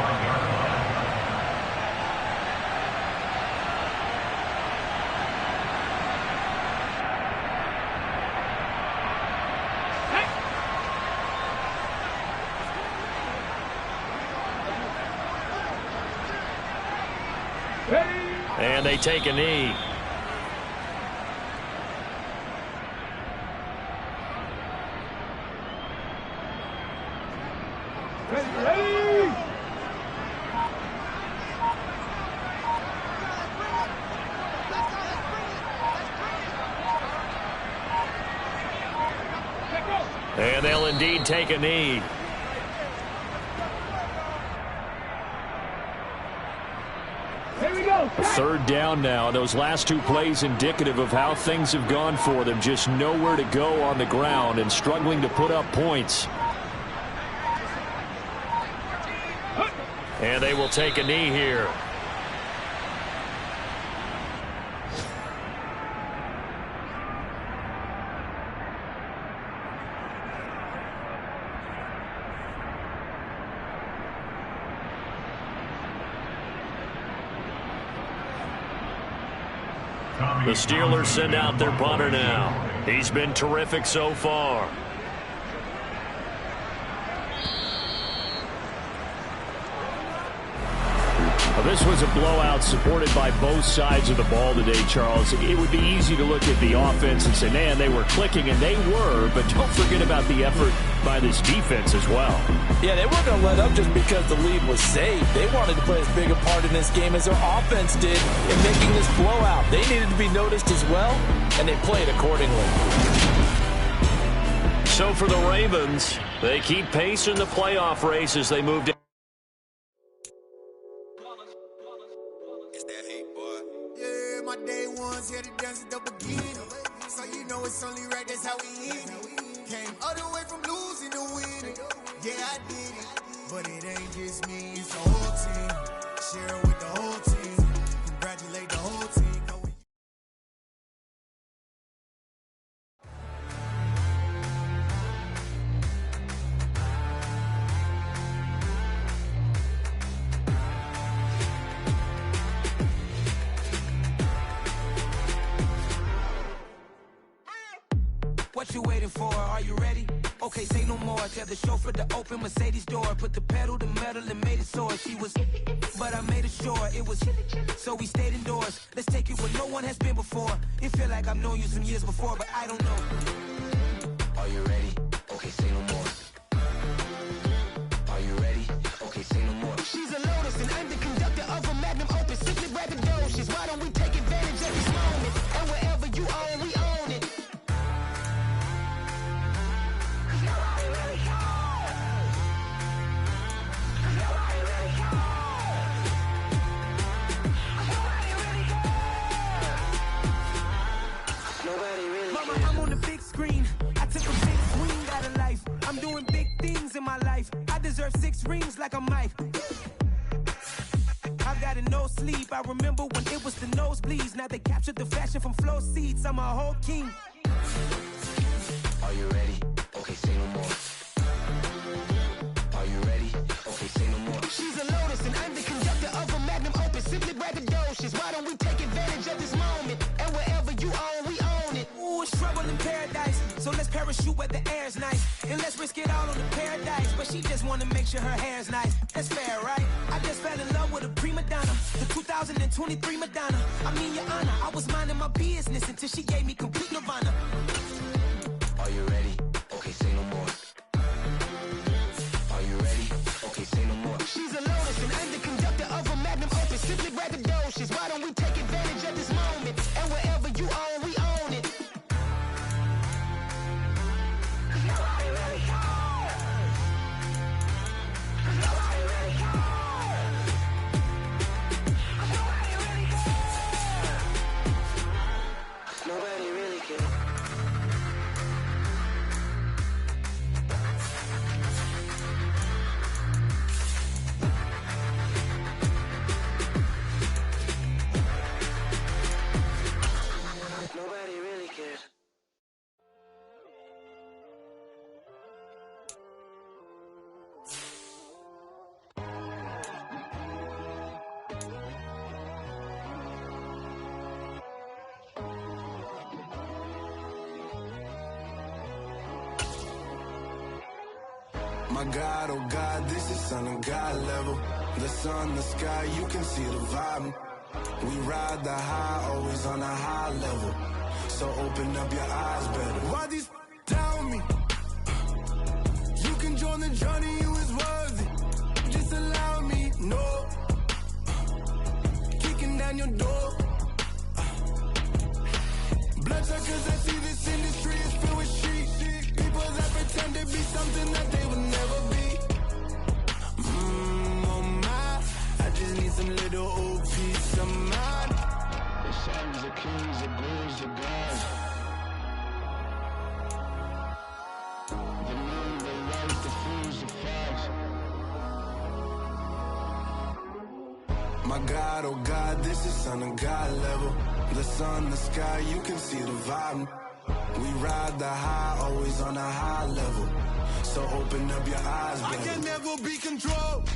Speaker 2: And they take a knee. And they'll indeed take a knee. Third down now. Those last two plays indicative of how things have gone for them. Just nowhere to go on the ground and struggling to put up points. And they will take a knee here. The Steelers send out their punter now. He's been terrific so far.
Speaker 5: This was a blowout supported by both sides of the ball today, Charles. It would be easy to look at the offense and say, man, they were clicking, and they were, but don't forget about the effort by this defense as well.
Speaker 3: Yeah, they weren't going to let up just because the lead was saved. They wanted to play as big a part in this game as their offense did in making this blowout. They needed to be noticed as well, and they played accordingly.
Speaker 2: So for the Ravens, they keep pace in the playoff race as they move down.
Speaker 6: Day ones, yeah, the dance at the beginning. So you know it's only right, that's how we hit it. Came all the way from losing to winning. Yeah, I did it. But it ain't just me, it's the whole team. Share it with the whole team. Congratulate the whole team.
Speaker 1: What you waiting for? Are you ready? Okay, say no more. Tell the chauffeur to open Mercedes door. Put the pedal to metal and made it soar. She was, but I made it sure it was. So we stayed indoors. Let's take it where no one has been before. It feel like I've known you some years before, but I don't know. Are you ready? Okay, say no more. Are you ready? Okay, say no more. She's a Lotus and I'm the conductor of a Magnum Opus. Simply braggadocious. Why don't we take advantage of this moment? And wherever you own, we own it. I'm on the big screen. I took a big swing out of life. I'm doing big things in my life. I deserve 6 rings like I'm Mike. I've got no sleep. I remember when it was the nosebleeds. Now they captured the fashion from flow seats. I'm a whole king. Are you ready? Okay, say no more. Are you ready? Okay, say no more. She's a Lotus and I'm the conductor of a Magnum Opus. Simply braggadocious. Why don't we take advantage of this moment? And wherever you own, we own it. Ooh, it's trouble in paradise. So let's parachute where the air's nice. And let's risk it all on the paradise. But she just wanna make sure her hair's nice. That's fair, right? I just fell in love with a prima donna. The 2023 Madonna. I mean, your honor, I was minding my business until she gave me complete nirvana. Are you ready? Okay, say no more. Are you ready? Okay, say no more. She's a Lotus and I'm the conductor of a Magnum Opus. Simply braggadocious. Why don't we take advantage of this moment? And wherever you own, we own it. Nobody really cares. Nobody really cares. Nobody really cares. Nobody really cares. Nobody really cares.
Speaker 6: My God, oh God, this is son of God level. The sun, the sky, you can see the vibe. We ride the high, always on a high level. So open up your eyes better. Why these tell me? You can join the journey, you is worthy. Just allow me, no. Kicking down your door. Bloodsuckers that see this industry is filled with shit. People that pretend to be something that they will never be. Oh my, I just need some little old peace of mind. The sons of kings, the girls of God. The moon, the light, the fools, the facts. My God, oh God, this is Son of God level. The sun, the sky, you can see the vibe. We ride the high, always on a high level. So open up your eyes, baby. I can never be controlled.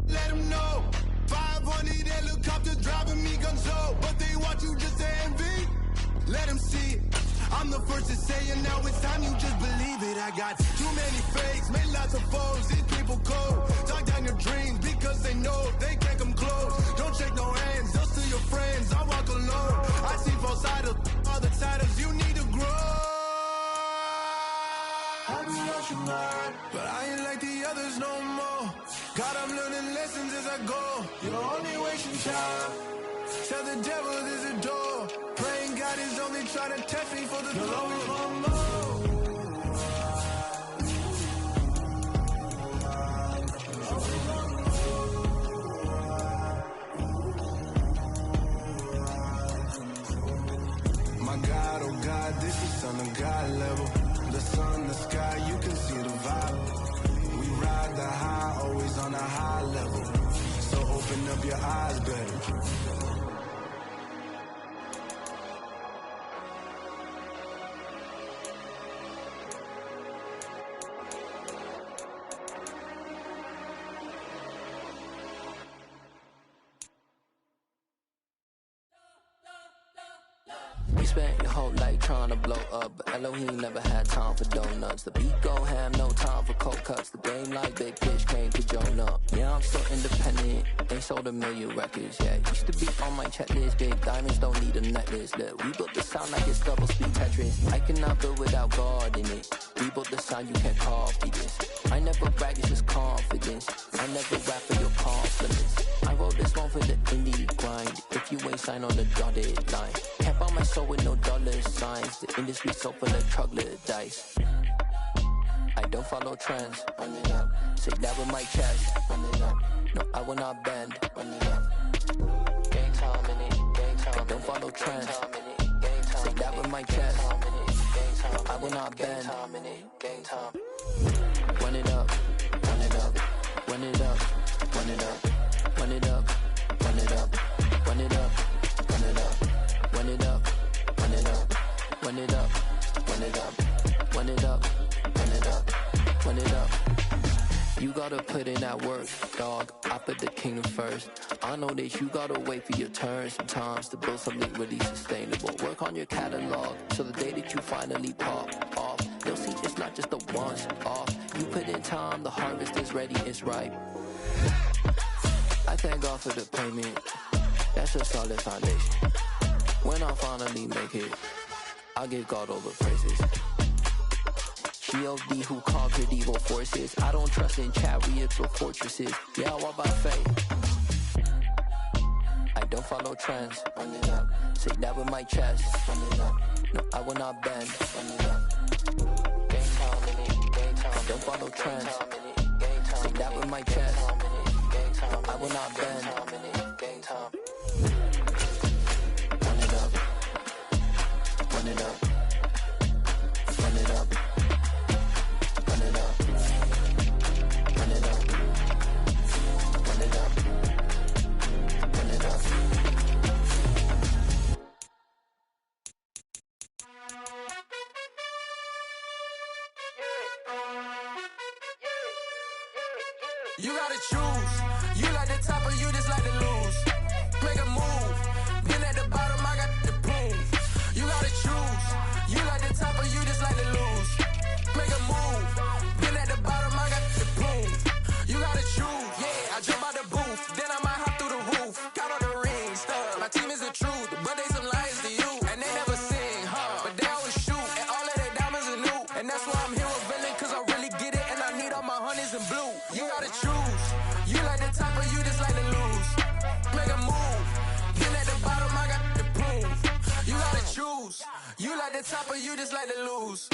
Speaker 6: Let them know. 500 helicopters driving me gonzo. But they want you just to envy. Let them see it. I'm the first to say it, now it's time you just believe it. I got too many fakes, made lots of foes. These people cold. Talk down your dreams because they know they can't come close. Don't shake no hands, just to your friends. I walk alone. I see both sides of all the titles. You need to grow. I lost your mind, but I ain't like the others no more. God, I'm learning lessons as I go. You're only wasting time. Tell the devil there's a door. Praying God is only trying to test me for the glory. You'll always want more. My God, oh God, this is Son of God level. The sun, the sky, you can see the vibe. We ride the high, always on a high level. So open up your eyes, baby.
Speaker 7: We spent your whole life trying to blow up, but Elohim never had time for donuts. The beat go ham, no time for cold cuts. The game like Big Fish came to Jonah. Yeah, I'm still independent, they sold 1 million records. Yeah, used to be on my checklist. Big diamonds don't need a necklace. Look, we built the sound like it's double speed Tetris. I cannot build without God in it. We built the sound, you can't copy this. I never brag, it's just confidence. I never rap for your confidence. I wrote this one for the indie grind. If you ain't signed on the dotted line, can't buy my soul with no dollar signs. The industry so full of troglodytes. I don't follow trends. Run it up. Say that with my chest. Run it up. No, I will not bend. Run it up. Gang time in it. Gang time. I don't follow trends. Say that with my chest. I will not bend. Gang time. Run it up. Run it up. Run it up. Run it up. Run it up. Run it up. Run it up. Run it up. Run it up. Run it up. Run it up. Run it up. Run it up. Run it up. Run it up. You gotta put in that work, dog. I put the kingdom first. I know that you gotta wait for your turn sometimes to build something really sustainable. Work on your catalog so the day that you finally pop off, you'll see it's not just a once off. You put in time, the harvest is ready, it's ripe. I thank God for the payment. That's a solid foundation. When I finally make it, I'll give God all the praises. G.O.D. who conquered evil forces. I don't trust in chariots or fortresses. Yeah, I walk by faith. I don't follow trends. Run it up. Say that with my chest. Run it up. No, I will not bend. Run it up. Gang time in it. Gang time. I don't follow trends. Say that with my chest. No, I will not bend. Gang time. Run it up. Run it up. Run it up. Run it up. Run it up. Run it up. Run it up.
Speaker 6: You gotta choose. You like the top or you just like to lose. Make a move. Been at the bottom, I got the prove. You gotta choose. You like the top or you just like to lose. Make a move. Been at the bottom, I got the prove. You gotta choose. Yeah, I jump out the booth. Then I might hop through the roof. Got on the ring.
Speaker 8: the top or you just like to lose?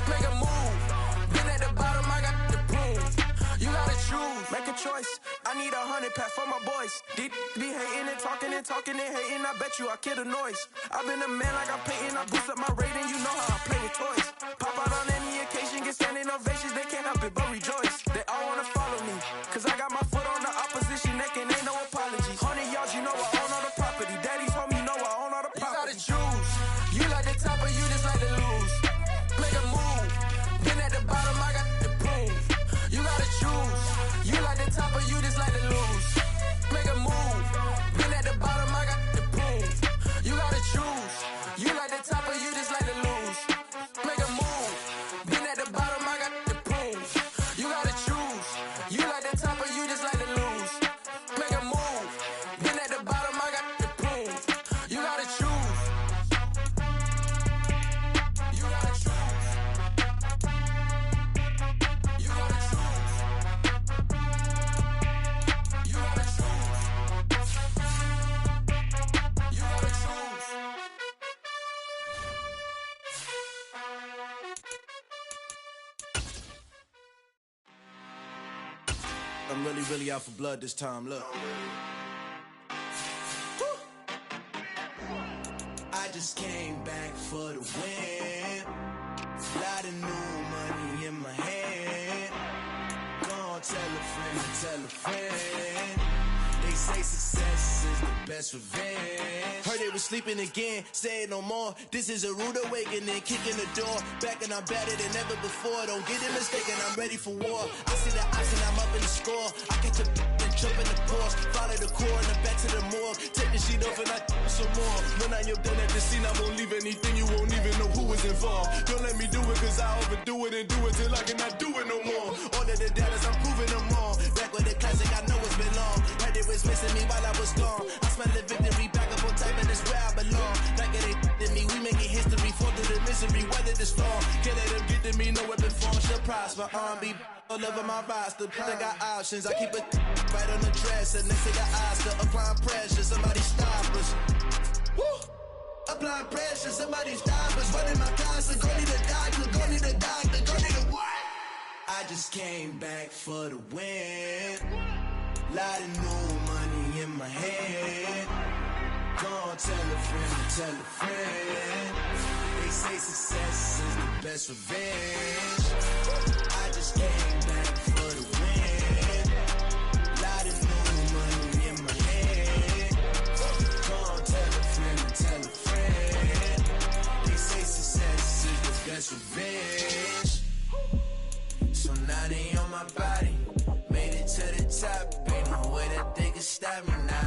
Speaker 8: Make a move. Been at the bottom, I got the proof. You gotta choose, make a choice. I need 100 pack for my boys. These be hating and talking and hating. I bet you I kill the noise. I've been a man like I'm painting. I boost up my rating. You know how I play with toys. Pop out on any occasion, get standing ovations. They can't help it but rejoice. They all wanna follow me, cause I got my foot on the opposition neck and ain't no apologies. 100 yards, you know I own all the property. Daddy's home, you know I own all the property. You gotta choose. You like the top or you just like to lose? Make a move. Been at the bottom, I got the proof. You gotta choose. You like the top or you just like to lose? Make a move. Been at the bottom, I got the proof. You gotta choose. You like the top or you just like to lose? Make a move. Been at the bottom, I got the proof. You gotta choose. You like the top or you just like to lose? Make a move. Been at the bottom, I got the proof. You gotta choose. You gotta choose. You gotta choose. You gotta choose. You gotta choose.
Speaker 1: I'm really out for blood this time, look. Woo. I just came back for the win. Lot of new money in my hand. Gonna tell a friend. They say success is the best revenge. Heard they was sleeping again, say it no more. This is a rude awakening, kicking the door. Back and I'm better than ever before. Don't get it mistaken, I'm ready for war. I see the option, I'm up in the score. I catch a and jump in the course. Follow the core and then back to the morgue. Take the sheet off and I some more. When I am done at the scene, I won't leave anything. You won't even know who was involved. Don't let me do it, cause I overdo it and do it till I cannot do it no more. All of the doubters, I'm proving them wrong. Back with the classic, I know it's been long. Heard it was missing me while I was gone. I smell the victory, back up on time, and it's where I belong. Like it ain't to me, we making history. Fall through the misery, weather the storm. Can't let them get to me, no weapon form should prosper. R&B all over my roster. I got options, I keep it right on the dresser. Next to the Oscar, applying pressure, somebody stop us. Woo! Applying pressure, somebody stop us. Running my closet, go need a doctor, go need a doctor, go need a what? I just came back for the win. Lot of new money in my hand. Gonna tell a friend. They say success is the best revenge. I just came back for the win. Lot of new money in my hand. Gonna tell a friend. They say success is the best revenge. So now they on my body. Made it to the top. Ain't no way that they can stop me now.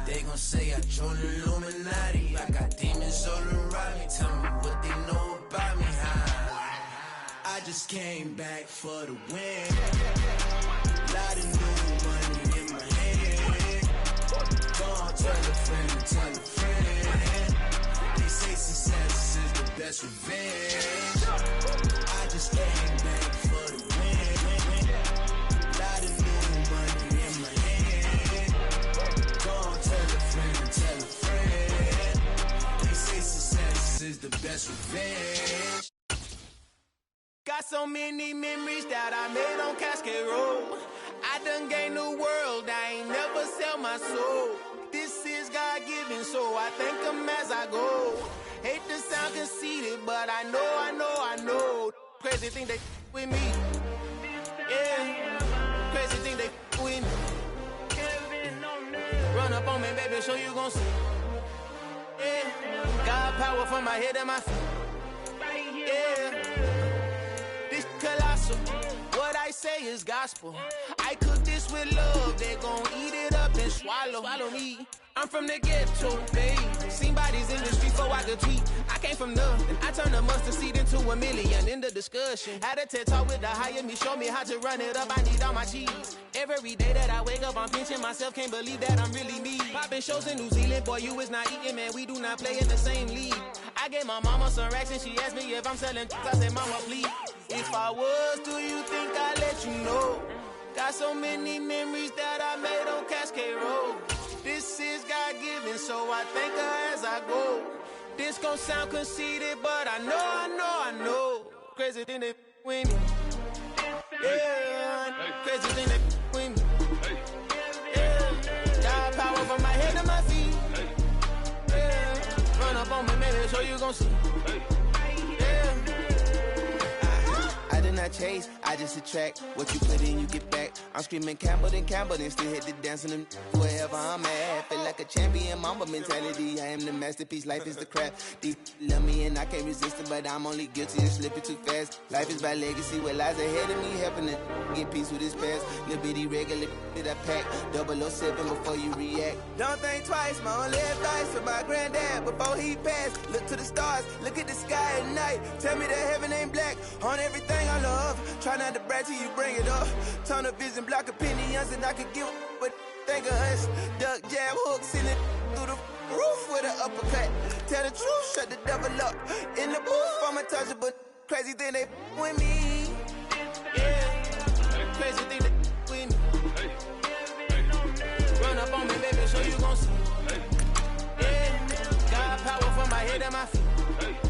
Speaker 1: They gon' say I joined the Illuminati. I got demons all around me. Tell me what they know about me, huh? I just came back for the win. Lot of new money in my hand. Gonna tell a friend. They say success is the best revenge. I just came back for the win. Lot of new money in my hand. Gonna tell a friend. They say success is the best revenge.
Speaker 8: Got so many memories that I made on Cascade Road. I done gained the world, I ain't never sell my soul. This is God-given, so I thank him as I go. Hate to sound conceited, but I know. Crazy thing they with me. Yeah, crazy thing they with me. Run up on me, baby, so you gon' see. Yeah, got power from my head and my feet. Yeah, this colossal. What I say is gospel. I cook this with love. They gon' eat it up and swallow me. I'm from the ghetto, babe. Seen bodies in the street before I could tweet. I came from nothing. I turned a mustard seed into a million. In the discussion, had a TED talk with the higher me. Show me how to run it up. I need all my cheese. Every day that I wake up, I'm pinching myself. Can't believe that I'm really me. Popping shows in New Zealand, boy, you is not eating, man. We do not play in the same league. I gave my mama some racks and she asked me if I'm selling. I said, mama, please. If I was, do you think I'd let you know? Got so many memories that I made on Cascade Road. This is God-given, so I thank her as I go. This gon' sound conceited, but I know. Crazy thing they with me. Yeah, crazy thing they with me. Yeah, got power from my head to my feet. Yeah, run up on me, maybe so you gon' see. Yeah. I did not chase, I just attract. What you put in, you get back. I'm screaming Campbell, then still hit the dance and them wherever I'm at. Feel like a champion, mamba mentality. I am the masterpiece, life is the crap. Deep love me and I can't resist it, but I'm only guilty of slipping too fast. Life is by legacy, what lies ahead of me, helping to get peace with his past. Little bitty regular that I pack, 007 before you react. Don't think twice, my only advice for my granddad before he passed. Look to the stars, look at the sky at night. Tell me that heaven ain't black on everything I love. Try not to brag till you bring it up. Tunnel vision, block opinions, and I could give what think of us. Duck, jab, hooks in it through the roof with an uppercut. Tell the truth, shut the devil up. In the booth, I'm untouchable. Crazy thing they with me. Yeah, crazy thing they with me. Run up on me, baby, so you gon' see. Yeah, got power from my head and my feet.